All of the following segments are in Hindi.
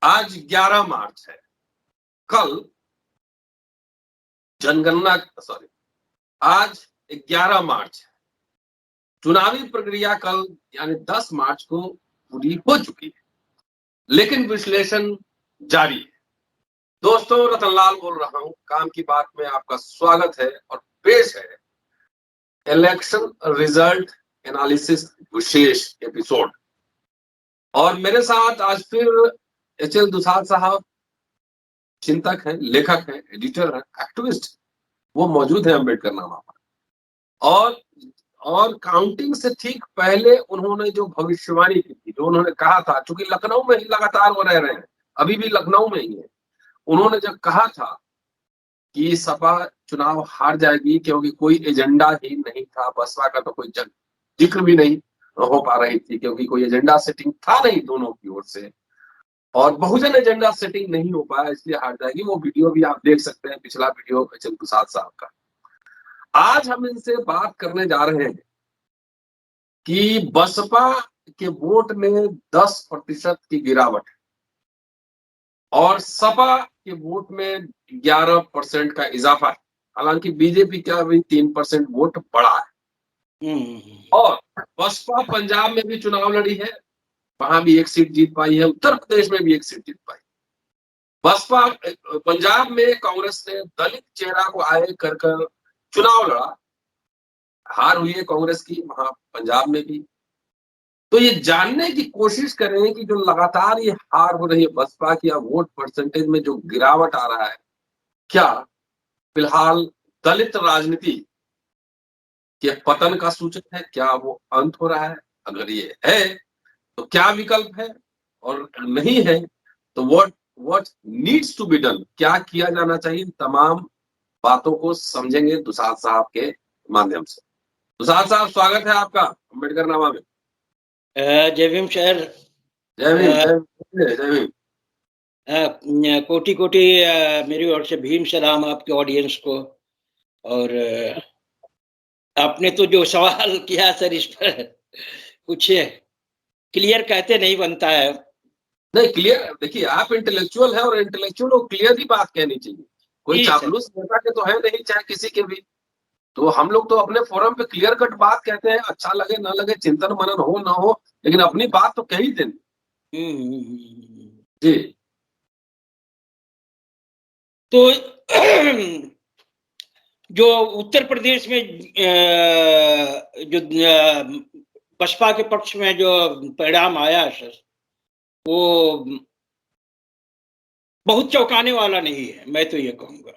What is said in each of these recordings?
आज 11 मार्च है। कल जनगणना आज 11 मार्च है। चुनावी प्रक्रिया कल यानी 10 मार्च को पूरी हो चुकी है, लेकिन विश्लेषण जारी है। दोस्तों, रतनलाल बोल रहा हूं। काम की बात में आपका स्वागत है और पेश है इलेक्शन रिजल्ट एनालिसिस विशेष एपिसोड। और मेरे साथ आज फिर एचएल दुसाल साहब, चिंतक हैं, लेखक हैं, एडिटर हैं, एक्टिविस्ट, वो मौजूद है अम्बेडकर नामा पर। और काउंटिंग से ठीक पहले उन्होंने जो भविष्यवाणी की थी, जो उन्होंने कहा था, चूंकि लखनऊ में ही लगातार वो रह रहे हैं, अभी भी लखनऊ में ही है, उन्होंने जब कहा था कि सपा चुनाव हार जाएगी क्योंकि कोई एजेंडा ही नहीं था, बसपा का तो कोई जिक्र भी नहीं हो पा रही थी क्योंकि कोई एजेंडा सेटिंग था नहीं दोनों की ओर से, और बहुजन एजेंडा सेटिंग नहीं हो पाया, इसलिए हार जाएगी। वो वीडियो भी आप देख सकते हैं, पिछला वीडियो एचएल प्रसाद साहब का। आज हम इनसे बात करने जा रहे हैं कि बसपा के वोट में 10% की गिरावट है और सपा के वोट में 11% का इजाफा है। हालांकि बीजेपी का भी 3% वोट बढ़ा है। और बसपा पंजाब में भी चुनाव लड़ी है, वहां भी एक सीट जीत पाई है, उत्तर प्रदेश में भी एक सीट जीत पाई। बसपा पंजाब में कांग्रेस ने दलित चेहरा को आए कर चुनाव लड़ा, हार हुई है कांग्रेस की वहां पंजाब में भी। तो ये जानने की कोशिश करें कि जो लगातार ये हार हो रही है बसपा की, या वोट परसेंटेज में जो गिरावट आ रहा है, क्या फिलहाल दलित राजनीति के पतन का सूचक है? क्या वो अंत हो रहा है? अगर ये है तो क्या विकल्प है, और नहीं है तो what needs to be done, क्या किया जाना चाहिए? तमाम बातों को समझेंगे दुसाल साहब के माध्यम से। दुसाल साहब, स्वागत है आपका अम्बेडकर नामा में। जय भीम सर। जय भीम, जय भीम, जय भीम। कोटि कोटि मेरी ओर से भीम सलाम आपके ऑडियंस को। और आपने तो जो सवाल किया सर, इस पर कुछ क्लियर कहते नहीं बनता है। नहीं, क्लियर देखिए, आप इंटेलेक्चुअल है और इंटेलेक्चुअल को क्लियर ही बात कहनी चाहिए। कोई चापलूस नेता के तो है नहीं, चाहे किसी के भी। तो हम लोग तो अपने फोरम पे क्लियर कट बात कहते हैं, अच्छा लगे ना लगे, चिंतन मनन हो ना हो, लेकिन अपनी बात तो कह ही देनी। जी। तो जो उत्तर प्रदेश में जो बसपा के पक्ष में जो परिणाम आया सर, वो बहुत चौंकाने वाला नहीं है, मैं तो ये कहूंगा।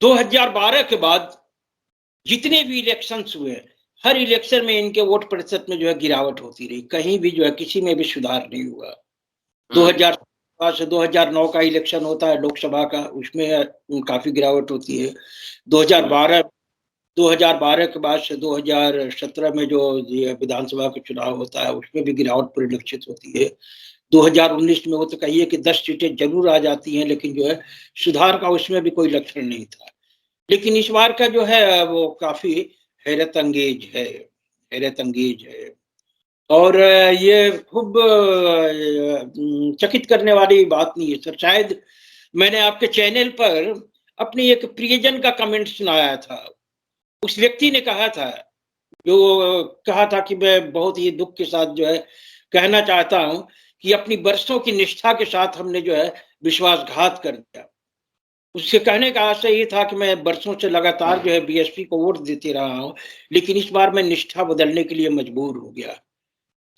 2012 के बाद जितने भी इलेक्शंस हुए, हर इलेक्शन में इनके वोट प्रतिशत में जो है गिरावट होती रही, कहीं भी जो है किसी में भी सुधार नहीं हुआ। 2007 से 2009 का इलेक्शन होता है लोकसभा का, उसमें काफी गिरावट होती है। 2012 के बाद से 2017 में जो विधानसभा का चुनाव होता है, उसमें भी गिरावट परिलक्षित होती है। 2019 में वो तो कहिए कि 10 सीटें जरूर आ जाती हैं, लेकिन जो है सुधार का उसमें भी कोई लक्षण नहीं था। लेकिन इस बार का जो है वो काफी हैरत अंगेज है। और ये खूब चकित करने वाली बात नहीं है सर। शायद मैंने आपके चैनल पर अपनी एक प्रियजन का कमेंट सुनाया था। उस व्यक्ति ने कहा था कि मैं बहुत ही दुख के साथ जो है कहना चाहता हूं कि अपनी बरसों की निष्ठा के साथ हमने जो है विश्वासघात कर दिया। उसके कहने का आशय ये था कि मैं बरसों से लगातार जो है बीएसपी को वोट देते रहा हूं, लेकिन इस बार मैं निष्ठा बदलने के लिए मजबूर हो गया।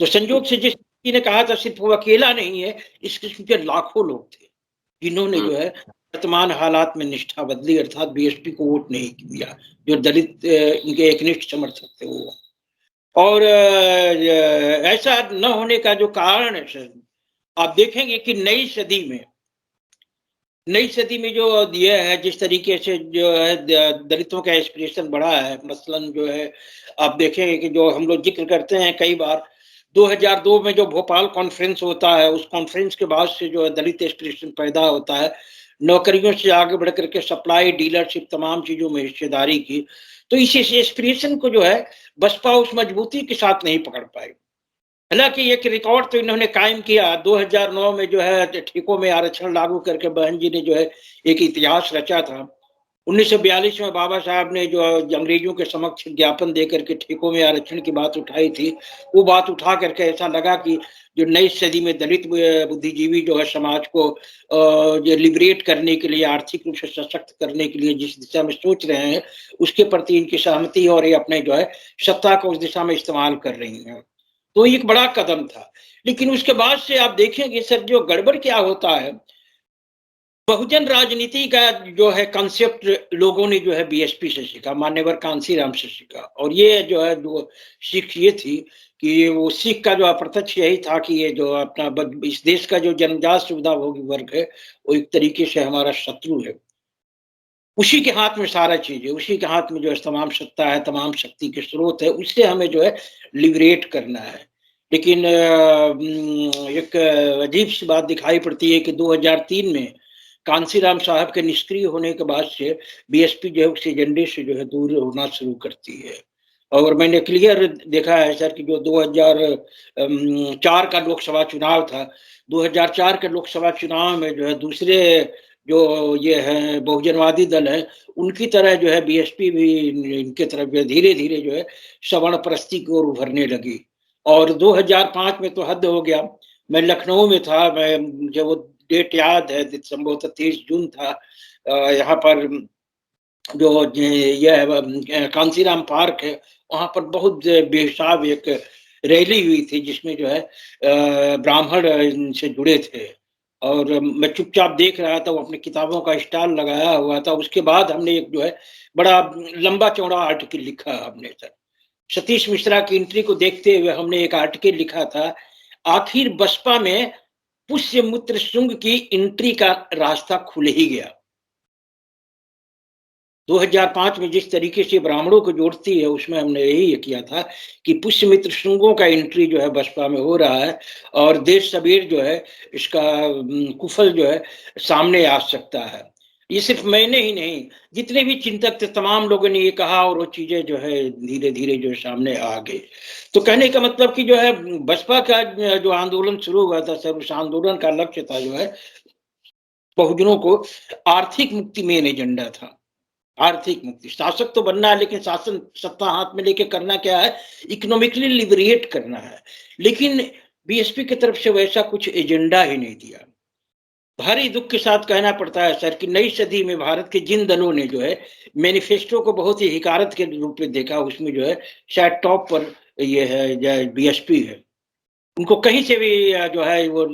तो संयोग से जिस व्यक्ति ने कहा था, सिर्फ वो अकेला नहीं है, इस किस्म के लाखों लोग थे जिन्होंने जो है वर्तमान हालात में निष्ठा बदली, अर्थात बीएसपी को वोट नहीं दिया, जो दलित इनके एकनिष्ठ समर्थक थे वो। और ऐसा न होने का जो कारण है सर, आप देखेंगे कि नई सदी में जो दिया है, जिस तरीके से जो है दलितों का एस्पिरेशन बढ़ा है, मसलन जो है आप देखेंगे कि जो हम लोग जिक्र करते हैं कई बार, 2002 में जो भोपाल कॉन्फ्रेंस होता है, उस कॉन्फ्रेंस के बाद से जो है दलित एस्पिरेशन पैदा होता है, नौकरियों से आगे बढ़ करके सप्लाई, डीलरशिप, तमाम चीजों में हिस्सेदारी की। तो इस एस्पिरेशन को जो है बसपा उस मजबूती के साथ नहीं पकड़ पाई। हालांकि एक रिकॉर्ड तो इन्होंने कायम किया 2009 में जो है ठेकों में आरक्षण लागू करके बहन जी ने जो है एक इतिहास रचा था। 1942 में बाबा साहब ने जो अंग्रेजों के समक्ष ज्ञापन देकर के ठेकों में आरक्षण की बात उठाई थी, वो बात उठा करके ऐसा लगा कि जो नई सदी में दलित बुद्धिजीवी जो है समाज को जो लिबरेट करने के लिए, आर्थिक रूप से सशक्त करने के लिए जिस दिशा में सोच रहे हैं, उसके प्रति इनकी सहमति और ये अपने जो है सत्ता को उस दिशा में इस्तेमाल कर रही हैं। तो एक बड़ा कदम था। लेकिन उसके बाद से आप देखेंगे सर, जो गड़बड़ क्या होता है, बहुजन राजनीति का जो है कंसेप्ट लोगों ने जो है बीएसपी से सीखा, मान्यवर कांसीराम से सीखा। और ये जो है जो सीख ये थी कि वो सीख का जो अप्रत्यक्ष यही था कि ये जो अपना इस देश का जो जन्मजात सुविधा भोगी वर्ग है, वो एक तरीके से हमारा शत्रु है। उसी के हाथ में सारा चीज है, उसी के हाथ में जो है तमाम सत्ता है, तमाम शक्ति के स्रोत है, उससे हमें जो है लिबरेट करना है। लेकिन एक अजीब सी बात दिखाई पड़ती है कि 2003 में कांसीराम साहब के निष्क्रिय होने के बाद से बीएसपी जो है उस एजेंडे से जो है दूर होना शुरू करती है। और मैंने क्लियर देखा है सर कि जो 2004 का लोकसभा चुनाव था, 2004 के लोकसभा चुनाव में जो है दूसरे जो ये है बहुजनवादी दल है, उनकी तरह जो है बीएसपी भी इनके तरफ जो धीरे धीरे जो है सवर्ण परस्ती की ओर उभरने लगी। और 2005 में तो हद हो गया। मैं लखनऊ में था, मैं जब वो डेट याद है, संभवतः 23 जून था, यहाँ पर जो यह कांसीराम पार्क है, वहां पर बहुत बेहिसाब एक रैली हुई थी जिसमें जो है ब्राह्मण से जुड़े थे। और मैं चुपचाप देख रहा था, वो अपनी किताबों का स्टॉल लगाया हुआ था। उसके बाद हमने एक जो है बड़ा लंबा चौड़ा आर्टिकल लिखा हमने सर। सतीश मिश्रा की एंट्री को देखते हुए हमने एक आर्टिकल लिखा था, आखिर बसपा में पुष्यमित्र शुंग की एंट्री का रास्ता खुल ही गया। 2005 में जिस तरीके से ब्राह्मणों को जोड़ती है, उसमें हमने यही किया था कि पुष्यमित्र शुंगों का एंट्री जो है बसपा में हो रहा है और देश सबेर जो है इसका कुफल जो है सामने आ सकता है। ये सिर्फ मैंने ही नहीं, जितने भी चिंतक थे तमाम लोगों ने ये कहा और वो चीजें जो है धीरे धीरे जो सामने आ गई। तो कहने का मतलब कि जो है बसपा का जो आंदोलन शुरू हुआ था सर, उस आंदोलन का लक्ष्य था जो है बहुजनों को आर्थिक मुक्ति मेन एजेंडा था। आर्थिक मुक्ति, शासक तो बनना है लेकिन शासन सत्ता हाथ में लेके करना क्या है, इकोनॉमिकली लिबरेट करना है। लेकिन बीएसपी की तरफ से वैसा कुछ एजेंडा ही नहीं दिया। भारी दुख के साथ कहना पड़ता है सर कि नई सदी में भारत के जिन दलों ने जो है मैनिफेस्टो को बहुत ही हिकारत के रूप में देखा, उसमें जो है शायद टॉप पर ये है बीएसपी है। उनको कहीं से भी जो है वो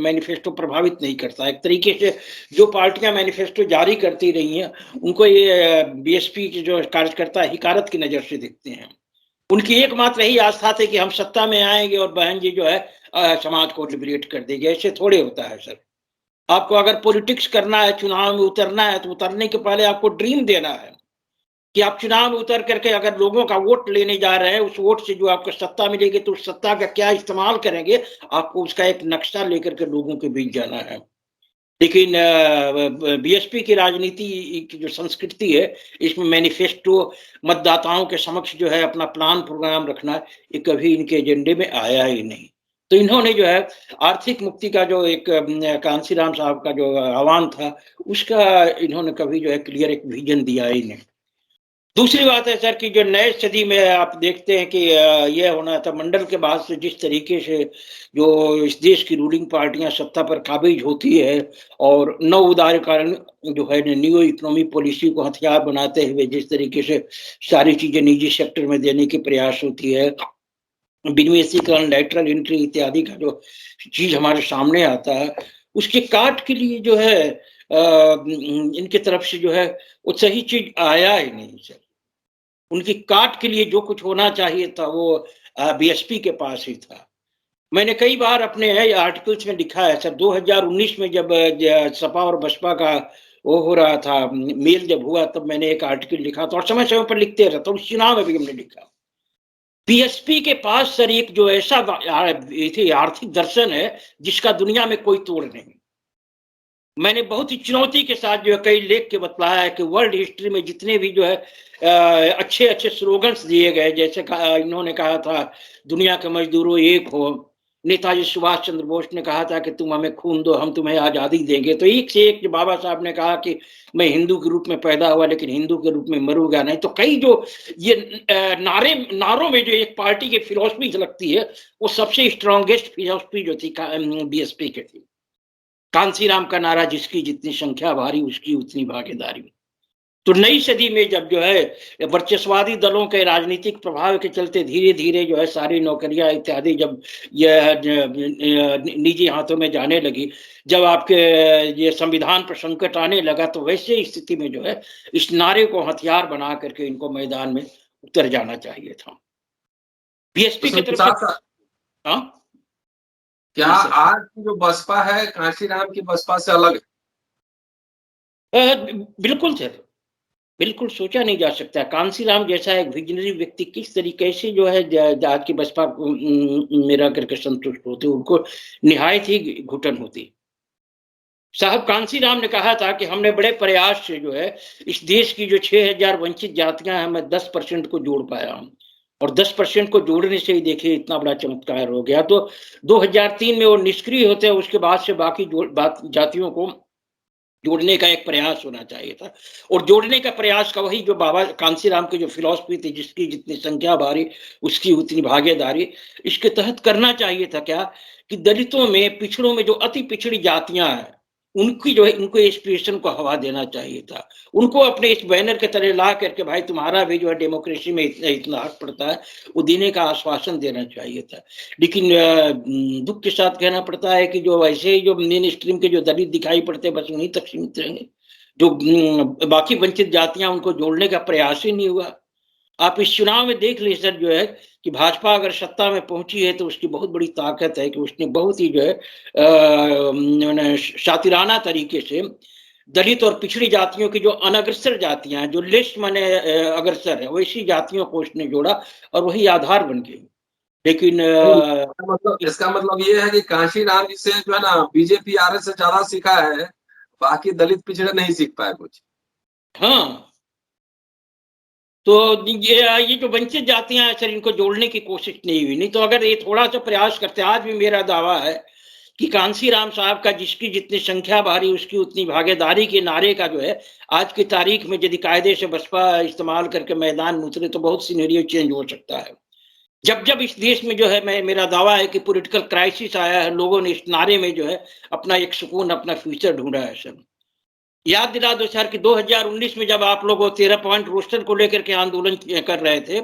मैनिफेस्टो प्रभावित नहीं करता। एक तरीके से जो पार्टियां मैनिफेस्टो जारी करती रही हैं, उनको ये बीएसपी के जो कार्यकर्ता हिकारत की नजर से देखते हैं। उनकी एकमात्र यही आस्था थी कि हम सत्ता में आएंगे और बहन जी जो है समाज को लिबरेट कर देंगे। ऐसे थोड़े होता है सर। आपको अगर पॉलिटिक्स करना है, चुनाव में उतरना है, तो उतरने के पहले आपको ड्रीम देना है कि आप चुनाव में उतर करके अगर लोगों का वोट लेने जा रहे हैं, उस वोट से जो आपको सत्ता मिलेगी तो उस सत्ता का क्या इस्तेमाल करेंगे, आपको उसका एक नक्शा लेकर के लोगों के बीच जाना है। लेकिन बीएसपी की राजनीति की जो संस्कृति है, इसमें मैनिफेस्टो मतदाताओं के समक्ष जो है अपना प्लान प्रोग्राम रखना, ये कभी इनके एजेंडे में आया ही नहीं। तो इन्होंने जो है आर्थिक मुक्ति का जो एक कांसीराम साहब का जो आह्वान था, उसका इन्होंने कभी जो है क्लियर एक विजन दिया ही नहीं। दूसरी बात है सर कि जो नए सदी में आप देखते हैं कि यह होना था मंडल के बाद से जिस तरीके से जो इस देश की रूलिंग पार्टियां सत्ता पर काबिज होती है और नव उदारीकरण जो है न्यू इकोनॉमी पॉलिसी को हथियार बनाते हुए जिस तरीके से सारी चीजें निजी सेक्टर में देने की प्रयास होती है, विनिवेशीकरण, लैटरल एंट्री इत्यादि का जो चीज हमारे सामने आता है, उसके काट के लिए जो है इनके तरफ से जो है वो सही चीज आया ही नहीं सर। उनकी काट के लिए जो कुछ होना चाहिए था वो बीएसपी के पास ही था। मैंने कई बार अपने आर्टिकल्स में लिखा है सर, 2019 में जब सपा और बसपा का वो हो रहा था, मेल जब हुआ, तब मैंने एक आर्टिकल लिखा था और समय समय पर लिखते रहता हूँ। उस चुनाव में भी हमने लिखा, बीएसपी के पास सर एक जो ऐसा आर्थिक दर्शन है जिसका दुनिया में कोई तोड़ नहीं। मैंने बहुत ही चुनौती के साथ जो है कई लेख के बतलाया है कि वर्ल्ड हिस्ट्री में जितने भी जो है अच्छे अच्छे स्लोगन्स दिए गए, जैसे इन्होंने कहा था दुनिया के मजदूरों एक हो, नेताजी सुभाष चंद्र बोस ने कहा था कि तुम हमें खून दो हम तुम्हें आजादी देंगे, तो एक से एक बाबा साहब ने कहा कि मैं हिंदू के रूप में पैदा हुआ लेकिन हिंदू के रूप में मरूंगा नहीं। तो कई जो ये नारों में जो एक पार्टी की फिलॉसफी झलकती है वो सबसे स्ट्रॉन्गेस्ट फिलॉसफी जो थी बीएसपी की थी। कांसीराम का नारा जिसकी जितनी संख्या भारी उसकी उतनी भागीदारी। तो नई सदी में जब जो है वर्चस्वादी दलों के राजनीतिक प्रभाव के चलते धीरे धीरे जो है सारी नौकरियां इत्यादि जब ये निजी हाथों में जाने लगी, जब आपके ये संविधान पर संकट आने लगा, तो वैसे स्थिति में जो है इस नारे को हथियार बना करके इनको मैदान में उतर जाना चाहिए था बीएसपी की तरफ से। हाँ, क्या आज की जो बसपा है कांशीराम की बसपा से अलग है? बिल्कुल सर, बिल्कुल सोचा नहीं जा सकता। कांसीराम जैसा एक विजनरी व्यक्ति किस तरीके से जो है आज की बसपा मेरा करके संतुष्ट होते, उनको निहायत ही घुटन होती। साहब कांसीराम ने कहा था कि हमने बड़े प्रयास से जो है इस देश की जो 6000 वंचित जातियां हैं मैं 10% को जोड़ पाया हूं, और 10% को जोड़ने से ही देखिए इतना बड़ा चमत्कार हो गया। तो 2003 में वो निष्क्रिय होते हैं, उसके बाद से बाकी जातियों को जोड़ने का एक प्रयास होना चाहिए था, और जोड़ने का प्रयास का वही जो बाबा कांसीराम की जो फिलॉसफी थी जिसकी जितनी संख्या भारी उसकी उतनी भागीदारी, इसके तहत करना चाहिए था क्या कि दलितों में पिछड़ों में जो अति पिछड़ी जातियां हैं उनकी जो है उनको एस्पिरेशन को हवा देना चाहिए था, उनको अपने इस बैनर के तले ला करके भाई तुम्हारा भी जो है डेमोक्रेसी में इतना हक पड़ता है वो देने का आश्वासन देना चाहिए था। लेकिन दुख के साथ कहना पड़ता है कि जो ऐसे जो मेन स्ट्रीम के जो दलित दिखाई पड़ते हैं बस उन्हीं तक सीमित रहेंगे, जो बाकी वंचित जातियां उनको जोड़ने का प्रयास ही नहीं हुआ। आप इस चुनाव में देख लीजिए सर जो है कि भाजपा अगर सत्ता में पहुंची है तो उसकी बहुत बड़ी ताकत है कि उसने बहुत ही जो है शातिराना तरीके से दलित और पिछड़ी जातियों की जो अनग्रसर जातियां हैं, जो लेस माने अग्रसर है, वैसी जातियों को उसने जोड़ा और वही आधार बन गई। लेकिन इसका मतलब ये है कि कांशीराम जी से जो है ना बीजेपी आरएस से ज्यादा सीखा है, बाकी दलित पिछड़े नहीं सीख पाए कुछ। हाँ, तो ये जो वंचित जातियां हैं सर इनको जोड़ने की कोशिश नहीं हुई, नहीं तो अगर ये थोड़ा सा प्रयास करते, आज भी मेरा दावा है कि कांसीराम साहब का जिसकी जितनी संख्या भारी उसकी उतनी भागीदारी के नारे का जो है आज की तारीख में यदि कायदे से बसपा इस्तेमाल करके मैदान में उतरे तो बहुत सिनेरियो चेंज हो सकता है। जब जब इस देश में जो है मेरा दावा है कि पॉलिटिकल क्राइसिस आया है, लोगों ने इस नारे में जो है अपना एक सुकून अपना फ्यूचर ढूंढा है सर। याद दिला दो सर कि 2019 में जब आप लोग 13 पॉइंट रोस्टर को लेकर के आंदोलन कर रहे थे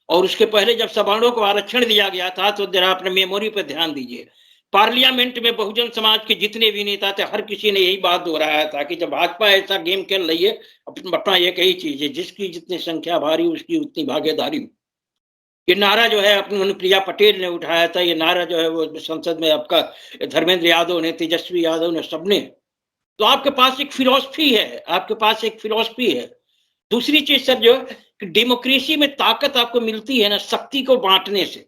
और उसके पहले जब सवर्णों को आरक्षण दिया गया था तो जरा अपने मेमोरी पर ध्यान दीजिए। पार्लियामेंट में बहुजन समाज के जितने भी नेता थे हर किसी ने यही बात दोहराया था कि जब भाजपा ऐसा गेम खेल रही है अपना एक ही चीज है जिसकी जितनी संख्या भारी उसकी उतनी भागीदारी। ये नारा जो है अपनी अनुप्रिया पटेल ने उठाया था, ये नारा जो है वो संसद में आपका धर्मेंद्र यादव ने, तेजस्वी यादव ने, सबने। तो आपके पास एक फिलॉसफी है, आपके पास एक फिलॉसफी है। दूसरी चीज सर जो कि डेमोक्रेसी में ताकत आपको मिलती है ना शक्ति को बांटने से।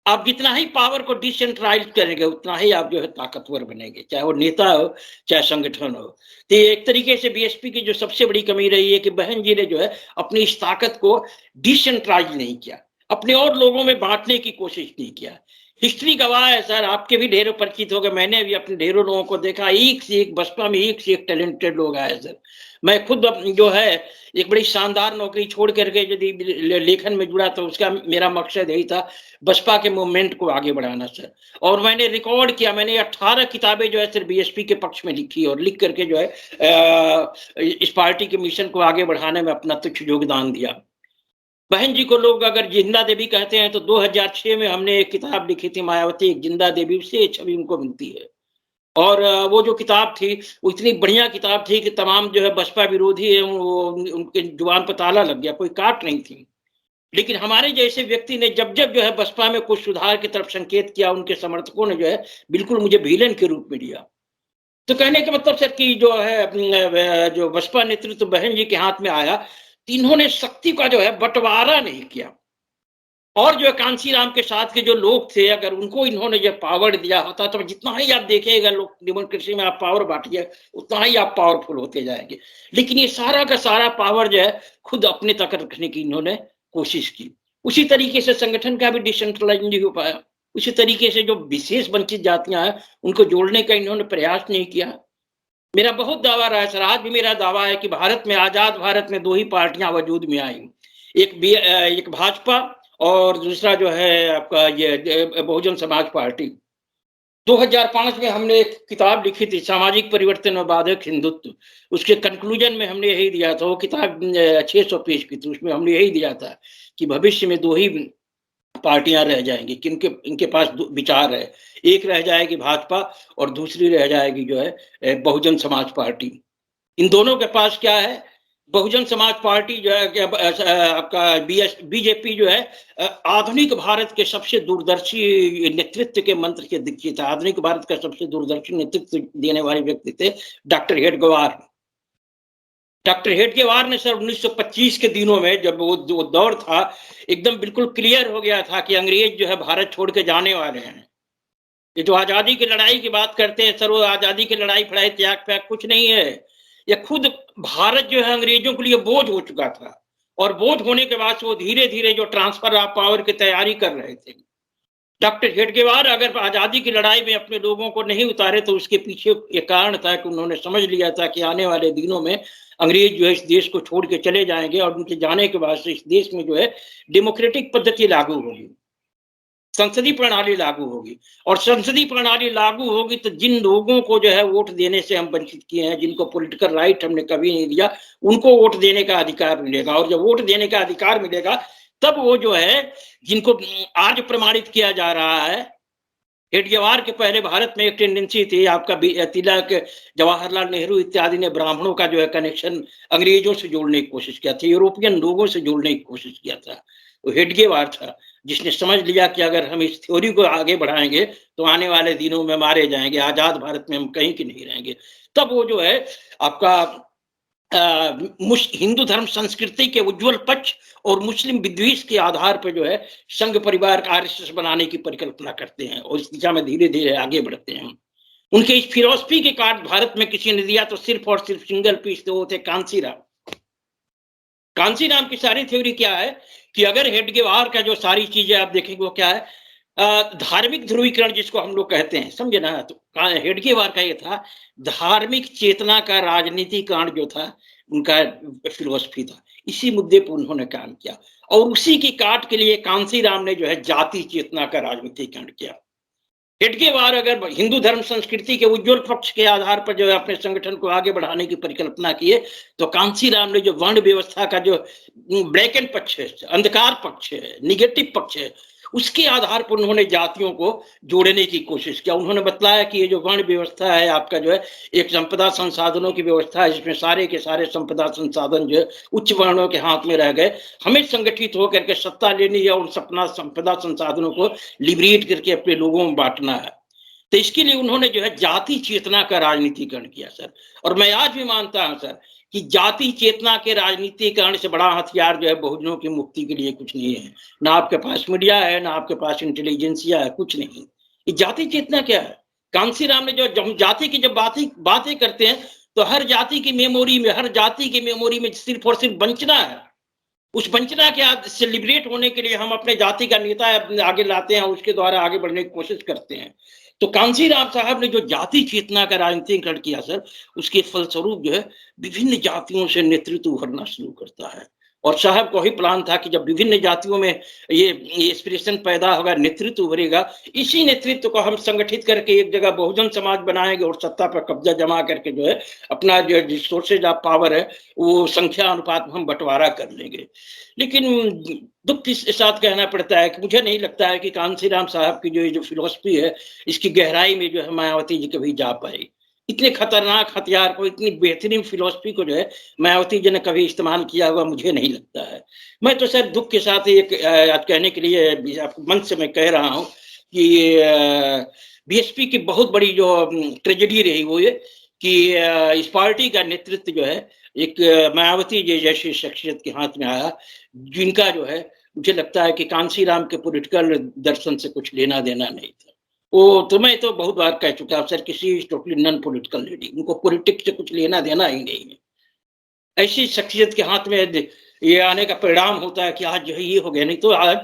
आप जितना ही पावर को डिसेंट्रलाइज करेंगे उतना ही आप जो है ताकतवर बनेंगे, चाहे वो नेता हो चाहे संगठन हो। तो एक तरीके से बीएसपी की जो सबसे बड़ी कमी रही है कि बहन जी ने जो है अपनी इस ताकत को डिसेंट्रलाइज नहीं किया, अपने और लोगों में बांटने की कोशिश नहीं किया। हिस्ट्री गवाह है सर, आपके भी ढेरों परिचित हो गए, मैंने भी अपने ढेरों लोगों को देखा, एक से एक बसपा में एक से एक टैलेंटेड लोग आए सर। मैं खुद जो है एक बड़ी शानदार नौकरी छोड़ करके यदि लेखन में जुड़ा तो उसका मेरा मकसद यही था बसपा के मूवमेंट को आगे बढ़ाना सर। और मैंने रिकॉर्ड किया, मैंने 18 किताबें जो है सर बीएसपी के पक्ष में लिखी और लिख करके जो है इस पार्टी के मिशन को आगे बढ़ाने में अपना तुच्छ योगदान दिया। बहन जी को लोग अगर जिंदा देवी कहते हैं तो 2006 में हमने एक किताब लिखी थी मायावती एक जिंदा देवी, से छवि उनको मिलती है। और वो जो किताब थी वो इतनी बढ़िया किताब थी कि तमाम जो है बसपा विरोधी है वो उनके जुबान पर ताला लग गया, कोई काट नहीं थी। लेकिन हमारे जैसे व्यक्ति ने जब जब जो है बसपा में कुछ सुधार की तरफ संकेत किया, उनके समर्थकों ने जो है बिल्कुल मुझे विलेन के रूप में लिया। तो कहने का मतलब सर कि जो है जो बसपा नेतृत्व बहन जी के हाथ में आया, इन्होंने शक्ति का जो है बंटवारा नहीं किया। और जो कांसीराम के साथ के जो लोग थे, अगर उनको इन्होंने जो पावर दिया होता तो जितना ही आप देखिएगा लोग डेमोक्रेसी में आप पावर बांटिए उतना ही आप पावरफुल होते जाएंगे। लेकिन ये सारा का सारा पावर जो है खुद अपने तक रखने की इन्होंने कोशिश की। उसी तरीके से संगठन का भी डिसेंट्रलाइज नहीं हो पाया। उसी तरीके से जो विशेष वंचित जातियां हैं उनको जोड़ने का इन्होंने प्रयास नहीं किया। मेरा बहुत दावा रहा है सर, आज भी मेरा दावा है कि भारत में, आजाद भारत में 2 ही पार्टियां वजूद में आई, एक भाजपा और दूसरा जो है आपका ये बहुजन समाज पार्टी। 2005 में हमने एक किताब लिखी थी, सामाजिक परिवर्तन और बाधक हिंदुत्व। उसके कंक्लूजन में हमने यही दिया था, वो किताब 600 पेज की थी, उसमें हमने यही दिया था कि भविष्य में 2 ही पार्टियां रह जाएंगी किनके इनके पास विचार है। एक रह जाएगी भाजपा और दूसरी रह जाएगी जो है बहुजन समाज पार्टी। इन दोनों के पास क्या है, बहुजन समाज पार्टी जो है आपका बीजेपी जो है आधुनिक भारत के सबसे दूरदर्शी नेतृत्व के मंत्र के दीक्षित है। आधुनिक भारत का सबसे दूरदर्शी नेतृत्व देने वाले व्यक्ति थे डॉक्टर हेडगेवार। डॉक्टर हेडगेवार ने सर 1925 के दिनों में जब वो दौर था, एकदम बिल्कुल क्लियर हो गया था कि अंग्रेज जो है भारत छोड़ के जाने वाले हैं। ये जो आजादी की लड़ाई की बात करते हैं सर, वो आजादी की लड़ाई फड़ाई त्याग त्याग कुछ नहीं है। ये खुद भारत जो है अंग्रेजों के लिए बोझ हो चुका था, और बोझ होने के बाद वो धीरे धीरे जो ट्रांसफर ऑफ पावर की तैयारी कर रहे थे। डॉक्टर हेडगेवार अगर आजादी की लड़ाई में अपने लोगों को नहीं उतारे तो उसके पीछे ये कारण था कि उन्होंने समझ लिया था कि आने वाले दिनों में अंग्रेज जो है इस देश को छोड़ के चले जाएंगे, और उनके जाने के बाद से इस देश में जो है डेमोक्रेटिक पद्धति लागू होगी, संसदीय प्रणाली लागू होगी। और संसदीय प्रणाली लागू होगी तो जिन लोगों को जो है वोट देने से हम वंचित किए हैं, जिनको पॉलिटिकल राइट हमने कभी नहीं दिया, उनको वोट देने का अधिकार मिलेगा। और जब वोट देने का अधिकार मिलेगा तब वो जो है जिनको आज प्रमाणित किया जा रहा है, हेडगेवार के पहले भारत में एक टेंडेंसी थी आपका तिलक, जवाहरलाल नेहरू इत्यादि ने ब्राह्मणों का जो है कनेक्शन अंग्रेजों से जोड़ने की कोशिश किया था, यूरोपियन लोगों से जोड़ने की कोशिश किया था। वो हेडगेवार था जिसने समझ लिया कि अगर हम इस थ्योरी को आगे बढ़ाएंगे तो आने वाले दिनों में मारे जाएंगे, आजाद भारत में हम कहीं के नहीं रहेंगे। तब वो जो है आपका हिंदू धर्म संस्कृति के उज्जवल पक्ष और मुस्लिम विद्वेष के आधार पर जो है संघ परिवार का आरएसएस बनाने की परिकल्पना करते हैं, और इस दिशा में धीरे धीरे आगे बढ़ते हैं। उनके इस फिलॉसफी के कार्ड भारत में किसी ने दिया तो सिर्फ और सिर्फ सिंगल पीस तो वो थे कांसीराम। कांसीराम की सारी थ्योरी क्या है कि अगर हेडगेवार का जो सारी चीजें आप देखेंगे वो क्या है, धार्मिक ध्रुवीकरण जिसको हम लोग कहते हैं, समझे ना। तो हेडगेवार का ये था, धार्मिक चेतना का राजनीतिकरण जो था उनका फिलोसफी था। इसी मुद्दे पर उन्होंने काम किया, और उसी की काट के लिए कांसीराम ने जो है जाति चेतना का राजनीतिकरण किया। हेडगेवार अगर हिंदू धर्म संस्कृति के उज्जवल पक्ष के आधार पर जो है अपने संगठन को आगे बढ़ाने की परिकल्पना की है, तो कांसीराम ने जो वर्ण व्यवस्था का जो ब्लैक एंड पक्ष है, अंधकार पक्ष है, निगेटिव पक्ष है, उसके आधार पर उन्होंने जातियों को जोड़ने की कोशिश किया। उन्होंने बताया कि ये जो वर्ण व्यवस्था है आपका जो है एक संपदा संसाधनों की व्यवस्था है, जिसमें सारे के सारे संपदा संसाधन जो है उच्च वर्णों के हाथ में रह गए। हमें संगठित होकर के सत्ता लेनी है और सपना संपदा संसाधनों को लिबरेट करके अपने लोगों में बांटना है। तो इसके लिए उन्होंने जो है जाति चेतना का राजनीतिकरण किया सर। और मैं आज भी मानता हूं सर कि जाति चेतना के राजनीतिकरण से बड़ा हथियार जो है बहुजनों की मुक्ति के लिए कुछ नहीं है। ना आपके पास मीडिया है, ना आपके पास इंटेलिजेंसिया है, कुछ नहीं। ये जाति चेतना क्या है? कांसीराम ने जो जाति की जब बातें करते हैं तो हर जाति की मेमोरी में, हर जाति की मेमोरी में सिर्फ और सिर्फ वंचना है। उस वंचना के से लिबरेट होने के लिए हम अपने जाति का नेता आगे लाते हैं, उसके द्वारा आगे बढ़ने की कोशिश करते हैं। तो कांसीराम साहब ने जो जाति चेतना का राजनीतिकरण किया सर, उसके फलस्वरूप जो है विभिन्न जातियों से नेतृत्व उभरना शुरू करता है। और साहब को ही प्लान था कि जब विभिन्न जातियों में ये एस्पिरेशन पैदा होगा, नेतृत्व उभरेगा, इसी नेतृत्व को हम संगठित करके एक जगह बहुजन समाज बनाएंगे और सत्ता पर कब्जा जमा करके जो है अपना जो रिसोर्सेज ऑफ पावर है वो संख्या अनुपात में हम बंटवारा कर लेंगे। लेकिन दुख के साथ कहना पड़ता है कि मुझे नहीं लगता है कि कांसीराम साहब की जो फिलोसफी है इसकी गहराई में जो है मायावती जी कभी जा पाई। इतने खतरनाक हथियार को, इतनी बेहतरीन फिलोसफी को जो है मायावती जी ने कभी इस्तेमाल किया हुआ मुझे नहीं लगता है। मैं तो सर दुख के साथ एक आज कहने के लिए आपको मंच से मैं कह रहा हूँ कि बीएसपी की बहुत बड़ी जो ट्रेजेडी रही वो ये कि इस पार्टी का नेतृत्व जो है एक मायावती जी जैसी शख्सियत के हाथ में आया, जिनका जो है मुझे लगता है कि कांसीराम के पॉलिटिकल दर्शन से कुछ लेना देना नहीं था। वो तो मैं तो बहुत बार कह चुका सर, किसी टोटली नॉन पॉलिटिकल लेडी, उनको पॉलिटिक्स से कुछ लेना देना ही नहीं है। ऐसी शख्सियत के हाथ में ये आने का परिणाम होता है कि आज जो है ये हो गया, नहीं तो आज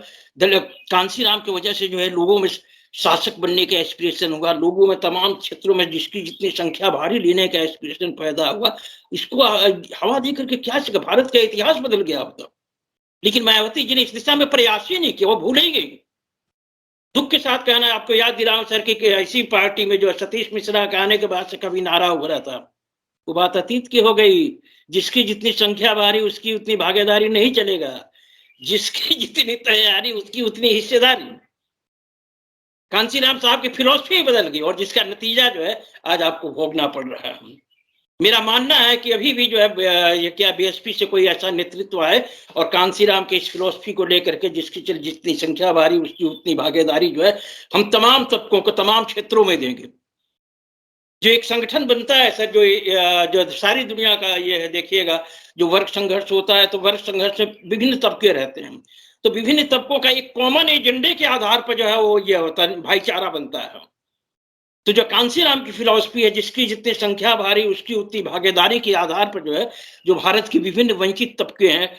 कांसीराम की वजह से जो है लोगों में शासक बनने का एस्पिरेशन होगा, लोगों में तमाम क्षेत्रों में जिसकी जितनी संख्या भारी लेने का एस्पिरेशन पैदा हुआ। इसको हवा दे करके क्या सका, भारत का इतिहास बदल गया अब तो। लेकिन मायावती जी ने इस दिशा में प्रयास ही नहीं किया, वो भूल ही गई। दुख के साथ कहना, आपको याद दिलाऊं सर कि ऐसी पार्टी में जो सतीश मिश्रा के आने के बाद से कभी नारा उभरा था, वो बात अतीत की हो गई। जिसकी जितनी संख्या भारी उसकी उतनी भागीदारी नहीं चलेगा, जिसकी जितनी तैयारी उसकी उतनी हिस्सेदारी। कांसीराम साहब की फिलॉसफी बदल गई और जिसका नतीजा जो है आज आपको भोगना पड़ रहा है। मेरा मानना है कि अभी भी जो है ये क्या बीएसपी से कोई ऐसा नेतृत्व है और कांसीराम के इस फिलॉसफी को लेकर के जिसकी जितनी संख्या भारी उसकी उतनी भागीदारी जो है हम तमाम तबकों को तमाम क्षेत्रों में देंगे। जो एक संगठन बनता है सर, जो सारी दुनिया का ये है, देखिएगा जो वर्ग संघर्ष होता है तो वर्ग संघर्ष में विभिन्न तबके रहते हैं, तो विभिन्न तबकों का एक कॉमन एजेंडे के आधार पर जो है वो ये होता है, भाईचारा बनता है। तो जो कांसीराम की फिलॉसफी है, जिसकी जितनी संख्या भारी उसकी उतनी भागीदारी के आधार पर जो है जो भारत की विभिन्न वंचित तबके हैं,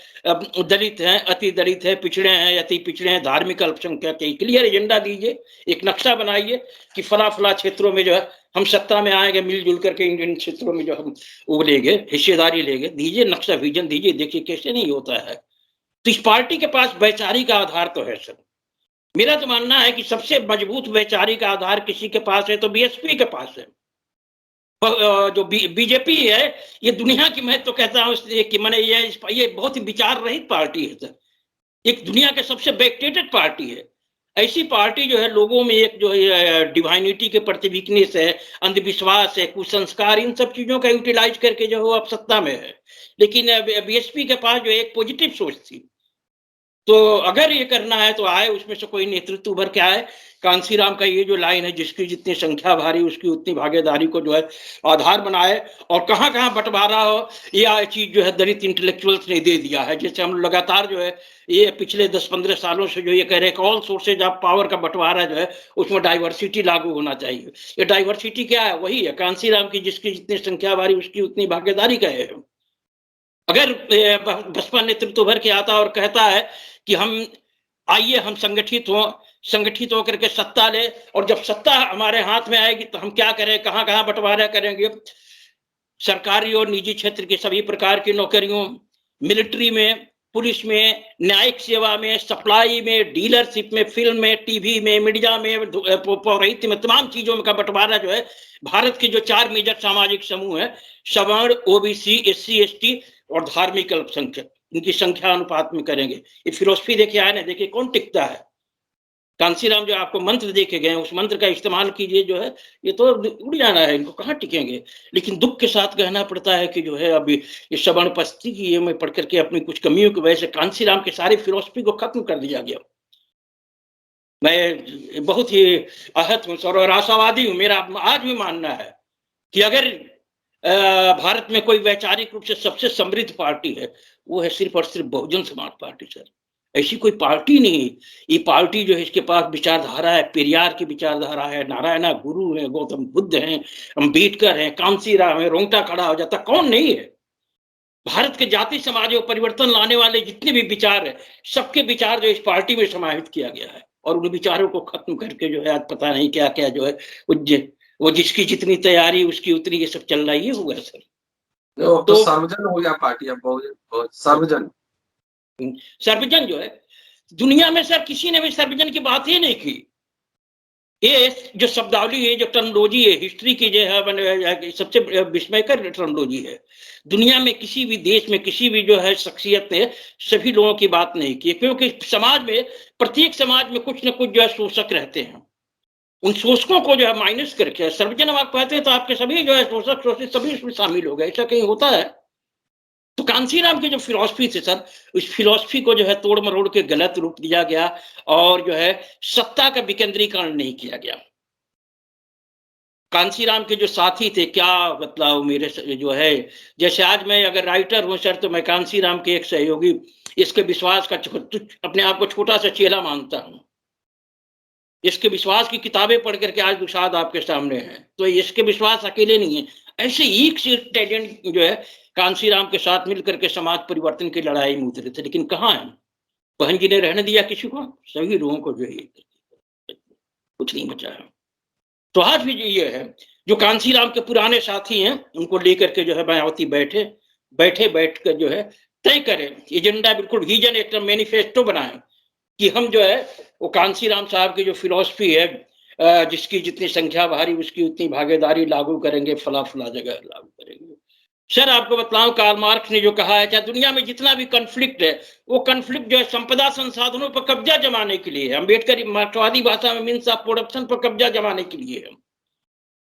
दलित हैं, अति दलित है, पिछड़े हैं, अति पिछड़े हैं, धार्मिक अल्पसंख्यक है, क्लियर एजेंडा दीजिए, एक नक्शा बनाइए कि फला फला क्षेत्रों में जो है हम सत्ता में आएंगे, मिलजुल करके इंडियन क्षेत्रों में जो हम वो लेंगे, हिस्सेदारी लेंगे, दीजिए नक्शा, विजन दीजिए, देखिए कैसे नहीं होता है। तो इस पार्टी के पास वैचारिक आधार तो है सर। मेरा तो मानना है कि सबसे मजबूत वैचारिक आधार किसी के पास है तो बीएसपी के पास है। जो बीजेपी है ये दुनिया की, मैं तो कहता हूं कि मैंने ये बहुत ही विचार रहित पार्टी है सर, एक दुनिया के सबसे बैकडेटेड पार्टी है। ऐसी पार्टी जो है लोगों में एक जो है डिवाइनिटी के प्रति वीकनेस है, अंधविश्वास है, कुसंस्कार, इन सब चीजों का यूटिलाइज करके जो है अब सत्ता में है। लेकिन बीएसपी के पास जो एक पॉजिटिव सोच थी, तो अगर ये करना है तो आए, उसमें से कोई नेतृत्व उभर के आए। कांसीराम का ये जो लाइन है, जिसकी जितनी संख्या भारी उसकी उतनी भागीदारी को जो है आधार बनाए, और कहाँ कहाँ बंटवारा हो यह चीज जो है दलित इंटेलेक्चुअल्स ने दे दिया है। जैसे हम लगातार जो है ये पिछले 10-15 सालों से जो ये कह रहे हैं ऑल सोर्सेज ऑफ पावर का बंटवारा जो है उसमें डाइवर्सिटी लागू होना चाहिए। ये डाइवर्सिटी क्या है? वही है कांसीराम की, जिसकी जितनी संख्या भारी उसकी उतनी भागीदारी का है। अगर बसपा नेतृत्व भर के आता और कहता है कि हम आइए हम संगठित होकर के सत्ता ले, और जब सत्ता हमारे हाथ में आएगी तो हम क्या करें, कहां कहां बंटवारा करेंगे, सरकारी और निजी क्षेत्र की सभी प्रकार की नौकरियों, मिलिट्री में, पुलिस में, न्यायिक सेवा में, सप्लाई में, डीलरशिप में, फिल्म में, टीवी में, मीडिया में, पौराहित्य में, तमाम चीजों का बंटवारा जो है भारत के जो 4 मेजर सामाजिक समूह है, सवर्ण, ओबीसी, एससी, एसटी और धार्मिक अल्पसंख्यक, इनकी संख्या अनुपात में करेंगे। ये फिलॉसफी देखिए आए ना, देखिए कौन टिकता है। कांसीराम जो आपको मंत्र देखे गए उस मंत्र का इस्तेमाल कीजिए, जो है ये तो उड़ जाना है, इनको कहाँ टिकेंगे। लेकिन दुख के साथ कहना पड़ता है कि जो है अभी ये सवर्ण पस्ती की ये में पढ़ करके अपनी कुछ कमियों की वजह से कांसीराम के सारी फिलॉसफी को खत्म कर दिया गया। मैं बहुत ही आहत हूँ और आशावादी हूँ। मेरा आज भी मानना है कि अगर भारत में कोई वैचारिक रूप से सबसे समृद्ध पार्टी है वो है सिर्फ और सिर्फ बहुजन समाज पार्टी सर। ऐसी कोई पार्टी नहीं। ये पार्टी जो है इसके पास विचारधारा है, पेरियार की विचारधारा है, नारायण गुरु है, गौतम बुद्ध हैं, अम्बेडकर हैं, कांसीराम है, रोंगटा खड़ा हो जाता कौन नहीं है। भारत के जाति समाज में परिवर्तन लाने वाले जितने भी विचार है सबके विचार जो इस पार्टी में समाहित किया गया है, और उन विचारों को खत्म करके जो है आज पता नहीं क्या क्या जो है वो जिसकी जितनी तैयारी उसकी उतनी ये सब चल रहा है, ये हुआ सर। तो सर्वजन हो गया पार्टी, अब बहुत सर्वजन जो है दुनिया में सर किसी ने भी सर्वजन की बात ही नहीं की। ये जो शब्दावली है, जो टर्मोलॉजी है, हिस्ट्री की जो है सबसे विस्मयकर टर्मोलॉजी है। दुनिया में किसी भी देश में किसी भी जो है शख्सियत ने सभी लोगों की बात नहीं की, क्योंकि समाज में प्रत्येक समाज में कुछ न कुछ जो है शोषक रहते हैं। उन शोषकों को जो है माइनस करके सर्वजन आप कहते हैं तो आपके सभी जो है शोषक शोषित सभी इसमें शामिल हो गए। ऐसा कहीं होता है? तो कांसीराम की जो फिलॉसफी थी सर, उस फिलॉसफी को जो है तोड़ मरोड़ के गलत रूप दिया गया और जो है सत्ता का विकेंद्रीकरण नहीं किया गया। कांसीराम के जो साथी थे, क्या मतलब मेरे जो है, जैसे आज मैं अगर राइटर हूं सर, तो मैं कांसीराम के एक सहयोगी इसके विश्वास का अपने आप को छोटा सा चेला मानता हूं। इसके विश्वास की किताबें पढ़ करके आज दुसाद आपके सामने है, तो इसके विश्वास अकेले नहीं है, ऐसे एक से टैलेंट जो है कांसीराम के साथ मिलकर के समाज परिवर्तन की लड़ाई में उतरे थे। लेकिन कहाँ है, बहन जी ने रहने दिया किसी को, सभी लोगों को जो है कुछ नहीं बचा है। तो आज भी ये है, जो कांसीराम के पुराने साथी हैं उनको लेकर के जो है मायावती बैठ कर जो है तय करें एजेंडा, बिल्कुल विजन, एक मैनिफेस्टो बनाए कि हम जो है वो कांसीराम साहब की जो फिलॉसफी है, जिसकी जितनी संख्या भारी उसकी उतनी भागीदारी लागू करेंगे, फला फला जगह लागू करेंगे। सर आपको बतलाऊं, कार्ल मार्क्स ने जो कहा है, चाहे दुनिया में जितना भी कन्फ्लिक्ट है, वो कन्फ्लिक्ट जो है संपदा संसाधनों पर कब्जा जमाने के लिए है। अम्बेडकर मार्क्सवादी भाषा में मीन्स ऑफ प्रोडक्शन पर कब्जा जमाने के लिए है।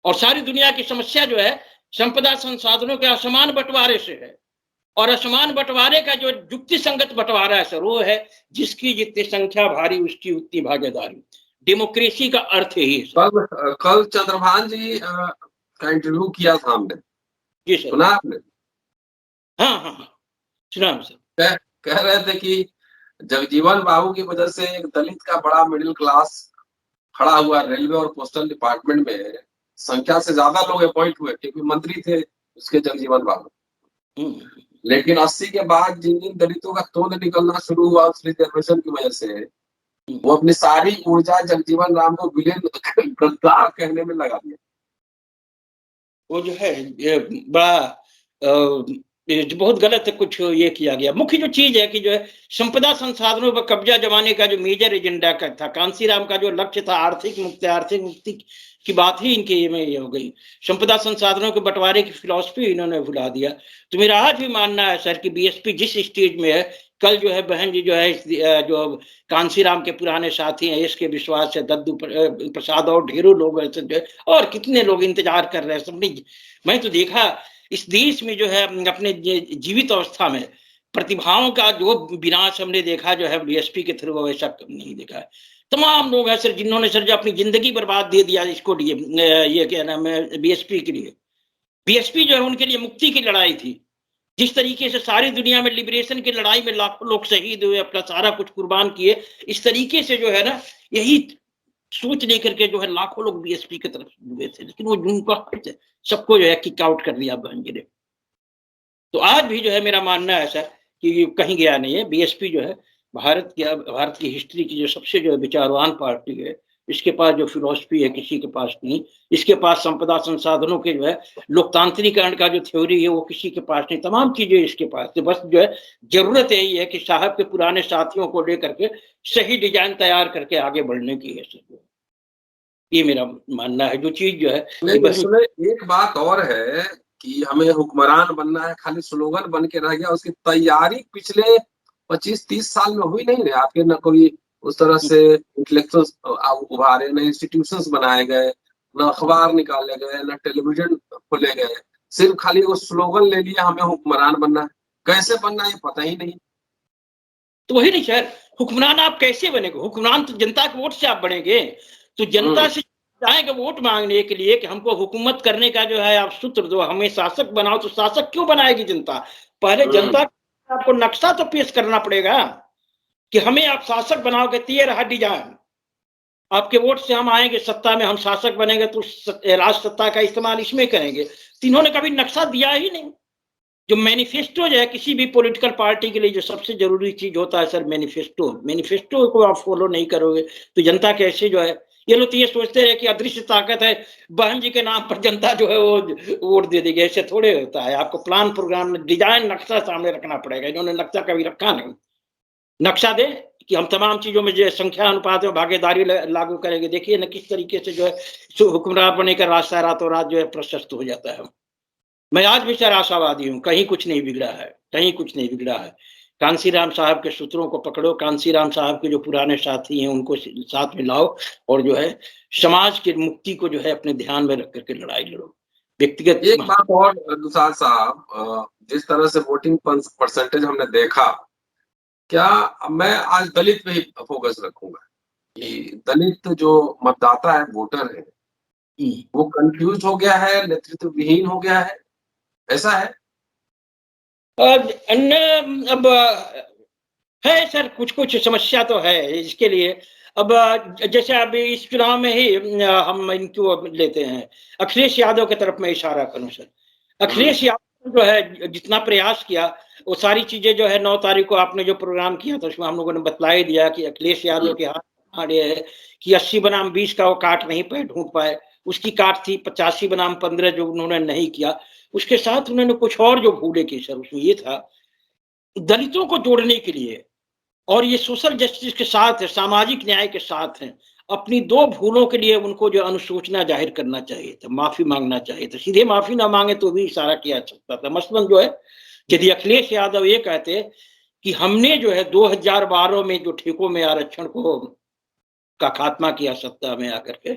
और सारी दुनिया की समस्या जो है संपदा संसाधनों के असमान बंटवारे से है, और असमान बंटवारे का जो युक्ति संगत बंटवारा है सर, वो है जिसकी जितनी संख्या भारी उसकी उतनी भागीदारी। डेमोक्रेसी का अर्थ यही है। कल चंद्रभान जी का इंटरव्यू किया था हमने, जी सर। सुना आपने? हाँ हाँ हाँ, सुना सर। कह रहे थे कि जगजीवन बाबू की वजह से एक दलित का बड़ा मिडिल क्लास खड़ा हुआ रेलवे और पोस्टल डिपार्टमेंट में, संख्या से ज्यादा लोग अपॉइंट हुए क्योंकि मंत्री थे उसके जगजीवन बाबू। लेकिन 80 के बाद जिन जिन दलितों का तोंद निकलना शुरू हुआ उस रिजर्वेशन की वजह से, वो अपनी सारी ऊर्जा जगजीवन राम को विलेन गद्दार कहने में लगा दिया। वो जो है ये बड़ा जो बहुत गलत कुछ ये किया गया। मुख्य जो चीज है कि जो है संपदा संसाधनों पर कब्जा जमाने का जो मेजर एजेंडा का था, कांसीराम का जो लक्ष्य था आर्थिक मुक्ति की बात ही इनके में ये हो गई। संपदा संसाधनों के बंटवारे की फिलॉसफी इन्होंने भुला दिया। तो मेरा आज भी मानना है सर कि बीएसपी जिस स्टेज में है, कल जो है बहन जी जो है जो कांसीराम के पुराने साथी हैं, इसके विश्वास से दद्दू प्रसाद और ढेरों लोग ऐसे जो है, और कितने लोग इंतजार कर रहे हैं सबने। मैं तो देखा इस देश में जो है अपने जीवित अवस्था में प्रतिभाओं का जो विनाश हमने देखा जो है बीएसपी के थ्रू, वैसा कभी नहीं देखा है। तमाम लोग हैं सर जिन्होंने सर जो अपनी जिंदगी बर्बाद दे दिया इसको लिए, ये क्या नाम है, बीएसपी के लिए। बीएसपी जो है उनके लिए मुक्ति की लड़ाई थी। जिस तरीके से सारी दुनिया में लिबरेशन की लड़ाई में लाखों लोग शहीद हुए, अपना सारा कुछ कुर्बान किए, इस तरीके से जो है ना यही सोच लेकर के जो है लाखों लोग बीएसपी की तरफ हुए थे, लेकिन वो उनका सबको जो है किक आउट कर दिया बहन जी ने। तो आज भी जो है मेरा मानना है सर कि कहीं गया नहीं है। बीएसपी जो है भारत की हिस्ट्री की जो सबसे जो है विचारवान पार्टी है। इसके पास जो फिलॉसफी है किसी के पास नहीं। इसके पास संपदा संसाधनों के जो है लोकतांत्रिकरण का जो थ्योरी है वो किसी के पास नहीं। तमाम चीजें इसके पास है, बस जो है जरूरत यही है कि साहब के पुराने साथियों को लेकर के सही डिजाइन तैयार करके आगे बढ़ने की है सर। ये मेरा मानना है। जो चीज जो है नहीं, एक बात और है कि हमें हुक्मरान बनना है, खाली स्लोगन बन के रह गया, उसकी तैयारी पिछले 25-30 साल में हुई नहीं है। आपके न कोई उस तरह से इंटेलेक्चुअल्स उभारे, न इंस्टीट्यूशंस बनाए गए, न अखबार निकाले गए, न टेलीविजन खोले गए। सिर्फ खाली वो स्लोगन ले लिया हमें हुक्मरान बनना है, कैसे बनना है ये पता ही नहीं। तो वही नहीं सर, हुक्मरान आप कैसे बनेंगे? हुक्मरान तो जनता के वोट से आप बनेंगे। तो जनता से चाहेंगे वोट मांगने के लिए कि हमको हुकूमत करने का जो है आप सूत्र दो, हमें शासक बनाओ, तो शासक क्यों बनाएगी जनता? पहले जनता आपको नक्शा तो पेश करना पड़ेगा कि हमें आप शासक बनाओगे, तो ये रहा डिजाइन। आपके वोट से हम आएंगे सत्ता में, हम शासक बनेंगे तो राज सत्ता का इस्तेमाल इसमें करेंगे। तो इन्होंने कभी नक्शा दिया ही नहीं। जो मैनिफेस्टो जो है किसी भी पॉलिटिकल पार्टी के लिए जो सबसे जरूरी चीज होता है सर, मैनिफेस्टो को आप फॉलो नहीं करोगे तो जनता कैसे जो है, ये लोग तो ये सोचते हैं कि अदृश्य ताकत है, बहन जी के नाम पर जनता जो है वो वोट दे देगी। ऐसे थोड़े होता है। आपको प्लान, प्रोग्राम, डिजाइन, नक्शा सामने रखना पड़ेगा। इन्होंने नक्शा कभी रखा नहीं। नक्शा दे कि हम तमाम चीजों में जो संख्या अनुपात में भागीदारी लागू करेंगे। देखिए ना किस तरीके से जो है हुक्मरान बने का रास्ता रातों रात जो है प्रशस्त हो जाता है। मैं आज भी सर आशावादी हूँ, कहीं कुछ नहीं बिगड़ा है, कहीं कुछ नहीं बिगड़ा है। कांसीराम साहब के सूत्रों को पकड़ो, कांसीराम साहब के जो पुराने साथी हैं उनको साथ में लाओ, और जो है समाज की मुक्ति को जो है अपने ध्यान में रख करके लड़ाई लड़ो। व्यक्तिगत एक बात और दुसाद साहब, जिस तरह से वोटिंग परसेंटेज हमने देखा, क्या मैं आज दलित पे ही फोकस रखूंगा कि दलित जो मतदाता है, वोटर है, वो कंफ्यूज हो गया है, नेतृत्व विहीन हो गया है, ऐसा है? अब है सर, कुछ कुछ समस्या तो है इसके लिए। अब जैसे अभी इस चुनाव में ही हम इनको लेते हैं, अखिलेश यादव की तरफ मैं इशारा करूं सर। अखिलेश यादव जो है जितना प्रयास किया, वो सारी चीजें जो है 9 तारीख को आपने जो प्रोग्राम किया था उसमें हम लोगों ने बतला ही दिया कि अखिलेश यादव के हाथ ये है कि 80 बनाम 20 का वो काट नहीं पाए, ढूंढ पाए। उसकी काट थी 85 बनाम 15 जो उन्होंने नहीं किया। उसके साथ उन्होंने कुछ और जो भूले की सर, उसमें ये था दलितों को जोड़ने के लिए, और ये सोशल जस्टिस के साथ है, सामाजिक न्याय के साथ है। अपनी 2 भूलों के लिए उनको जो अनुशोचना जाहिर करना चाहिए था, माफी मांगना चाहिए था। सीधे माफी ना मांगे तो भी इशारा किया जा सकता था। मसलन जो है, यदि अखिलेश यादव ये कहते कि हमने जो है 2012 में जो ठेकों में आरक्षण को का खात्मा किया सत्ता में आकर के,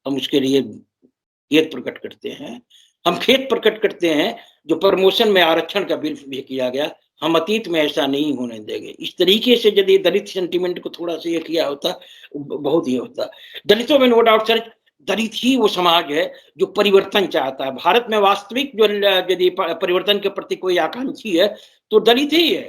हम उसके लिए खेद प्रकट करते हैं, हम खेद प्रकट करते हैं जो प्रमोशन में आरक्षण का बिल भी किया गया, हम अतीत में ऐसा नहीं होने देंगे। इस तरीके से यदि दलित सेंटिमेंट को थोड़ा सा ये किया होता, बहुत ही होता। दलितों में नो डाउट सर, दलित ही वो समाज है जो परिवर्तन चाहता है। भारत में वास्तविक जो यदि परिवर्तन के प्रति कोई आकांक्षी है तो दलित ही है।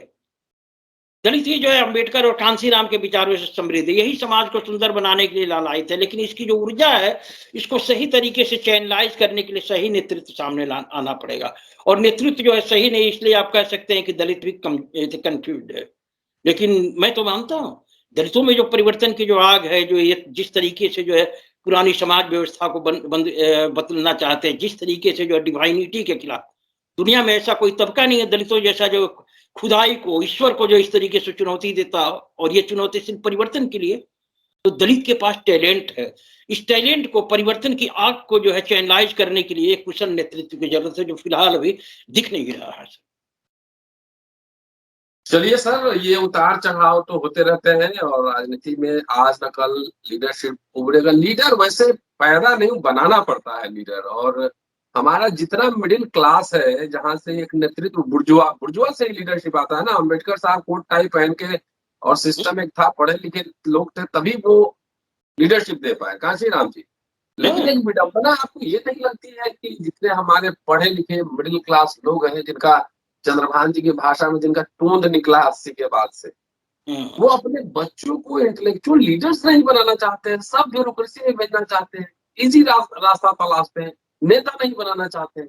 दलित ही जो है अंबेडकर और कांसीराम के विचारों से समृद्ध है। यही समाज को सुंदर बनाने के लिए लालायित है। लेकिन इसकी जो ऊर्जा है, इसको सही तरीके से चैनलाइज करने के लिए सही नेतृत्व सामने आना पड़ेगा। और नेतृत्व जो है सही नहीं, इसलिए आप कह सकते हैं कि दलित भी कंफ्यूज है। लेकिन मैं तो मानता हूँ दलितों में जो परिवर्तन की जो आग है, जो ये जिस तरीके से जो है पुरानी समाज व्यवस्था को बदलना चाहते हैं, जिस तरीके से जो डिवाइनिटी के खिलाफ, दुनिया में ऐसा कोई तबका नहीं है दलितों जैसा जो खुदाई को, ईश्वर को जो इस तरीके से चुनौती देता हो, और ये चुनौती सिर्फ परिवर्तन के लिए। तो दलित के पास टैलेंट है। इस टैलेंट को, परिवर्तन की आग को जो है चैनलाइज करने के लिए एक कुशल नेतृत्व की जरूरत है, जो फिलहाल अभी दिख नहीं रहा है। चलिए सर, ये उतार चढ़ाव तो होते रहते हैं और राजनीति में आज न कल लीडरशिप उभरेगा। लीडर वैसे पैदा नहीं, बनाना पड़ता है लीडर। और हमारा जितना मिडिल क्लास है, जहां से एक नेतृत्व, बुर्जुआ बुर्जुआ से ही लीडरशिप आता है ना। अम्बेडकर साहब कोट टाई पहन के, और सिस्टम एक था, पढ़े लिखे लोग थे, तभी वो लीडरशिप दे पाए, कांशीराम जी। लेकिन एक विडंबना आपको ये नहीं लगती है कि जितने हमारे पढ़े लिखे मिडिल क्लास लोग हैं, जिनका चंद्रभान जी की भाषा में जिनका टोंद निकला 80 के बाद से, वो अपने बच्चों को इंटेलेक्चुअल लीडर्स नहीं बनाना चाहते हैं, सब ब्यूरोक्रेसी में भेजना चाहते हैं, इजी रास्ता तलाशते हैं, नेता नहीं बनाना चाहते हैं।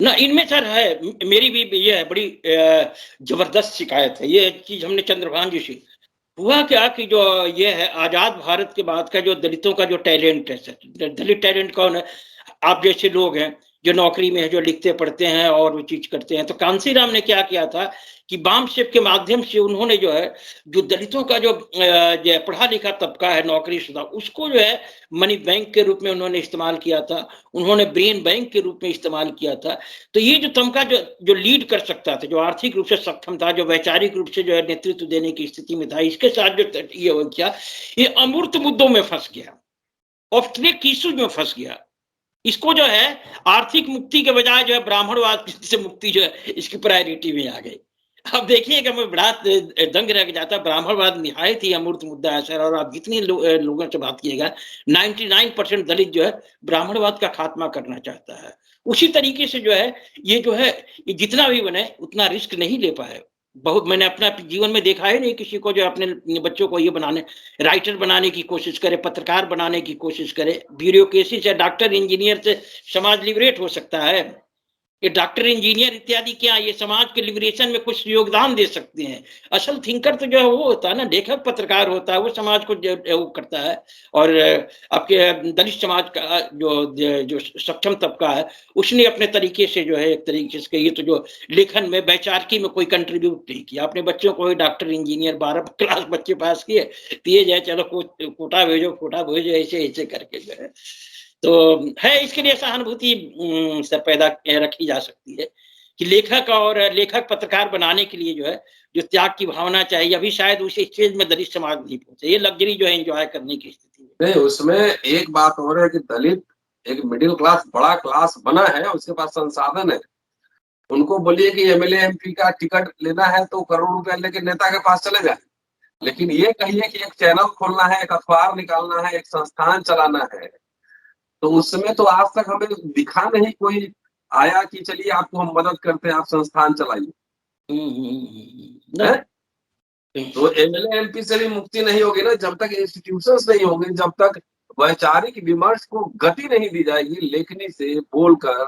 ना, इनमें सर है, मेरी भी ये है बड़ी जबरदस्त शिकायत है। ये चीज हमने चंद्रभान जी से, हुआ क्या कि जो ये है आजाद भारत के बाद का जो दलितों का जो टैलेंट है सर, दलित टैलेंट कौन है? आप जैसे लोग हैं जो नौकरी में है, जो लिखते पढ़ते हैं और वो चीज करते हैं। तो कांसीराम ने क्या किया था कि बामशेप के माध्यम से उन्होंने जो है, जो दलितों का जो पढ़ा लिखा तबका है, नौकरी शुदा, उसको जो है मनी बैंक के रूप में उन्होंने इस्तेमाल किया था, उन्होंने ब्रेन बैंक के रूप में इस्तेमाल किया था। तो ये जो तबका जो लीड कर सकता था, जो आर्थिक रूप से सक्षम था, जो वैचारिक रूप से जो है नेतृत्व देने की स्थिति में था, इसके साथ जो ये हो गया, ये अमूर्त मुद्दों में फंस गया, ऑब्स्ट्रैक्ट इश्यूज में फंस गया। इसको जो है आर्थिक मुक्ति के बजाय जो है ब्राह्मणवाद से मुक्ति जो है इसकी प्रायोरिटी में आ गई। अब देखिएगा, मैं बड़ा दंग रह जाता। ब्राह्मणवाद निहायत ही अमूर्त मुद्दा है सर। और आप जितनी लोगों से बात कीजिएगा, 99% दलित जो है ब्राह्मणवाद का खात्मा करना चाहता है। उसी तरीके से जो है ये जितना भी बने उतना रिस्क नहीं ले पाए। बहुत मैंने अपना जीवन में देखा है नहीं किसी को जो अपने बच्चों को ये बनाने, राइटर बनाने की कोशिश करे, पत्रकार बनाने की कोशिश करे। ब्यूरोक्रेसी से, डॉक्टर इंजीनियर से समाज लिबरेट हो सकता है। ये डॉक्टर इंजीनियर इत्यादि क्या ये समाज के लिबरेशन में कुछ योगदान दे सकते हैं? असल थिंकर तो जो है वो होता है ना, लेखक पत्रकार होता है, वो समाज को वो करता है। और आपके दलित समाज का जो सक्षम तबका है, उसने अपने तरीके से जो है एक तरीके से ये तो जो लेखन में, वैचारिकी में कोई कंट्रीब्यूट नहीं किया। अपने बच्चों को डॉक्टर इंजीनियर 12 क्लास बच्चे पास किए, दिए जाए, चलो कोटा भेजो, ऐसे ऐसे करके जो है। तो है, इसके लिए सहानुभूति से पैदा रखी जा सकती है कि लेखक पत्रकार बनाने के लिए जो है जो त्याग की भावना चाहिए, अभी शायद उसी स्टेज में दलित समाज नहीं पहुंचे। ये लग्जरी जो है एंजॉय करने की स्थिति में नहीं। उसमें एक बात और है कि दलित एक मिडिल क्लास, बड़ा क्लास बना है, उसके पास संसाधन है। उनको बोलिए कि एमएलए एमपी का टिकट लेना है तो करोड़ रुपया लेके नेता के पास चले जाए। लेकिन ये कहिए कि एक चैनल खोलना है, एक अखबार निकालना है, एक संस्थान चलाना है, तो उस समय तो आज तक हमें दिखा नहीं कोई आया कि चलिए आपको हम मदद करते हैं, आप संस्थान चलाइए। नहीं, तो एमएलए एमपी से भी मुक्ति नहीं होगी ना जब तक इंस्टीट्यूशंस नहीं होंगे, जब तक वैचारिक विमर्श को गति नहीं दी जाएगी लेखनी से बोलकर।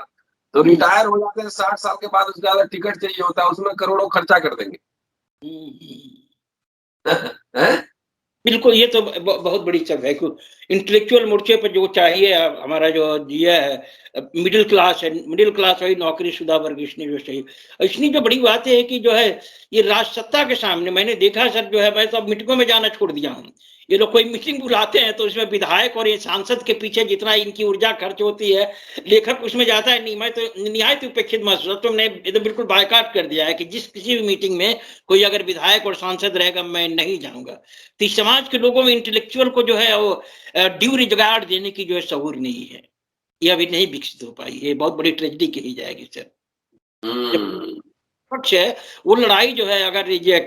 तो रिटायर हो जाते हैं 60 साल के बाद, उसके बाद टिकट चाहिए होता है, उसमें करोड़ों खर्चा कर देंगे। बिल्कुल, ये तो बहुत बड़ी सब है कि इंटेलेक्चुअल मोर्चे पर जो चाहिए हमारा जो दिया है मिडिल क्लास वही नौकरी शुदा वर्ग, इसने जो चाहिए। इसमें जो बड़ी बात है कि जो है ये राज सत्ता के सामने मैंने देखा सर, जो है मैं तो अब मीटिंगों में जाना छोड़ दिया हूँ। ये लोग कोई मीटिंग बुलाते हैं तो इसमें विधायक और ये सांसद के पीछे जितना इनकी ऊर्जा खर्च होती है, लेखक उसमें जाता है नहीं। मैं तो निहायत उपेक्षित महसूस, तो मैंने ये तो बिल्कुल बायकॉट कर दिया है कि जिस किसी भी मीटिंग में कोई अगर विधायक और सांसद रहेगा मैं नहीं जाऊंगा। तो इस समाज के लोगों में इंटेलेक्चुअल को जो है वो ड्यू रिगार्ड देने की जो है शऊर नहीं है, ये अभी नहीं विकसित हो पाई। ये बहुत बड़ी ट्रेजेडी कही जाएगी सर। पक्ष है वो लड़ाई जो है, अगर ये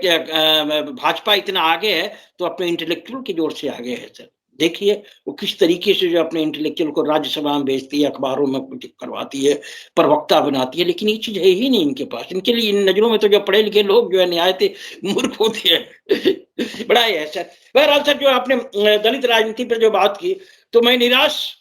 भाजपा इतना आगे है तो अपने इंटेलेक्चुअल की जोर से आगे है सर। देखिए वो किस तरीके से जो अपने इंटेलेक्चुअल को राज्यसभा में भेजती है, अखबारों में करवाती है, प्रवक्ता बनाती है, लेकिन ये चीज है ही नहीं इनके पास। इनके लिए इन नजरों में तो जो पढ़े लिखे लोग जो है निहायत मूर्ख होते हैं। बड़ा ही है सर। बहरहाल सर, जो आपने दलित राजनीति पर जो बात की, तो मैं निराश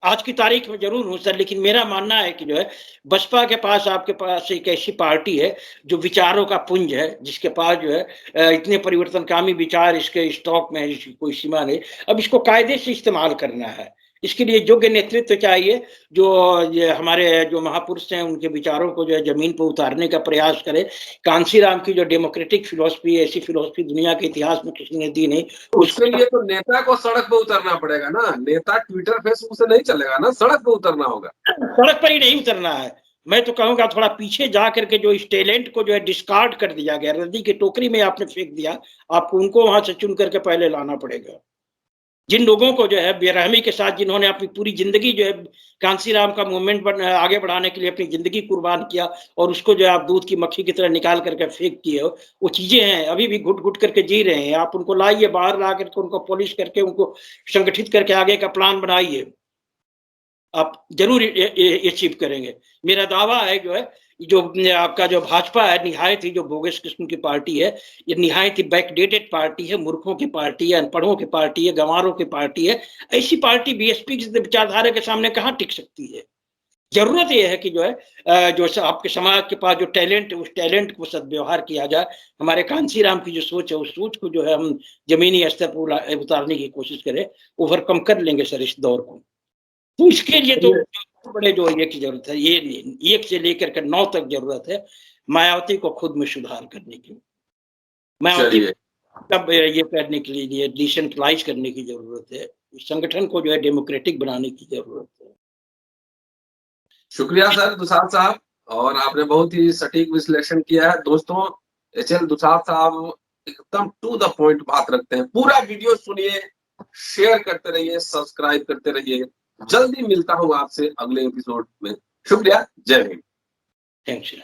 आज की तारीख में जरूर हूं सर, लेकिन मेरा मानना है कि जो है बसपा के पास, आपके पास एक ऐसी पार्टी है जो विचारों का पुंज है, जिसके पास जो है इतने परिवर्तनकामी विचार इसके स्टॉक में है जिसकी कोई सीमा नहीं। अब इसको कायदे से इस्तेमाल करना है, इसके लिए योग्य नेतृत्व चाहिए जो ये हमारे जो महापुरुष हैं उनके विचारों को जो है जमीन पर उतारने का प्रयास करे। कांसीराम की जो डेमोक्रेटिक फिलोसफी है, ऐसी फिलोसफी दुनिया के इतिहास में किसी ने दी नहीं। उसके लिए तो नेता को सड़क पे उतरना पड़ेगा ना, नेता ट्विटर फेसबुक से नहीं चलेगा ना, सड़क पे उतरना होगा। सड़क पर ही नहीं उतरना है, मैं तो कहूंगा थोड़ा पीछे जा करके जो इस टैलेंट को जो है डिस्कार्ड कर दिया गया, नदी की टोकरी में आपने फेंक दिया, आपको उनको वहां से चुन करके पहले लाना पड़ेगा। जिन लोगों को जो है बेरहमी के साथ, जिन्होंने अपनी पूरी जिंदगी जो है कांसीराम का मूवमेंट आगे बढ़ाने के लिए अपनी जिंदगी कुर्बान किया, और उसको जो है आप दूध की मक्खी की तरह निकाल करके फेंक किए हो, वो चीजें हैं अभी भी घुट घुट करके जी रहे हैं। आप उनको लाइए, बाहर ला करके उनको पॉलिश करके, उनको संगठित करके आगे का प्लान बनाइए, आप जरूर अचीव करेंगे। मेरा दावा है जो है जो आपका जो भाजपा है निहायत ही जो बोगस किस्म की पार्टी है, ये निहायत ही बैकडेटेड पार्टी है, मूर्खों की पार्टी है, अनपढ़ों की पार्टी है, गंवारों की पार्टी है। ऐसी पार्टी बीएसपी की विचारधारा के सामने कहाँ टिक सकती है। जरूरत यह है कि जो है जो आपके समाज के पास जो टैलेंट है, उस टैलेंट को सदव्यवहार किया जाए। हमारे कांसीराम की जो सोच है, उस सोच को जो है हम जमीनी स्तर पर उतारने की कोशिश करें, ओवरकम कर लेंगे सर इस दौर को। तो इसके लिए तो बड़े जो ये की जरूरत है, ये 1 से लेकर के 9 तक जरूरत है मायावती को खुद में सुधार करने की, मायावती तब ये करने के लिए डिसेंट्रलाइज करने की जरूरत है, संगठन को जो है डेमोक्रेटिक बनाने की जरूरत है। शुक्रिया सर दुसाद साहब, और आपने बहुत ही सटीक विश्लेषण किया है। दोस्तों, एचएल दुसाद साहब एकदम टू द पॉइंट बात रखते हैं। पूरा वीडियो सुनिए, शेयर करते रहिए, सब्सक्राइब करते रहिए। जल्दी मिलता हूँ आपसे अगले एपिसोड में। शुक्रिया, जय हिंद। थैंक्स।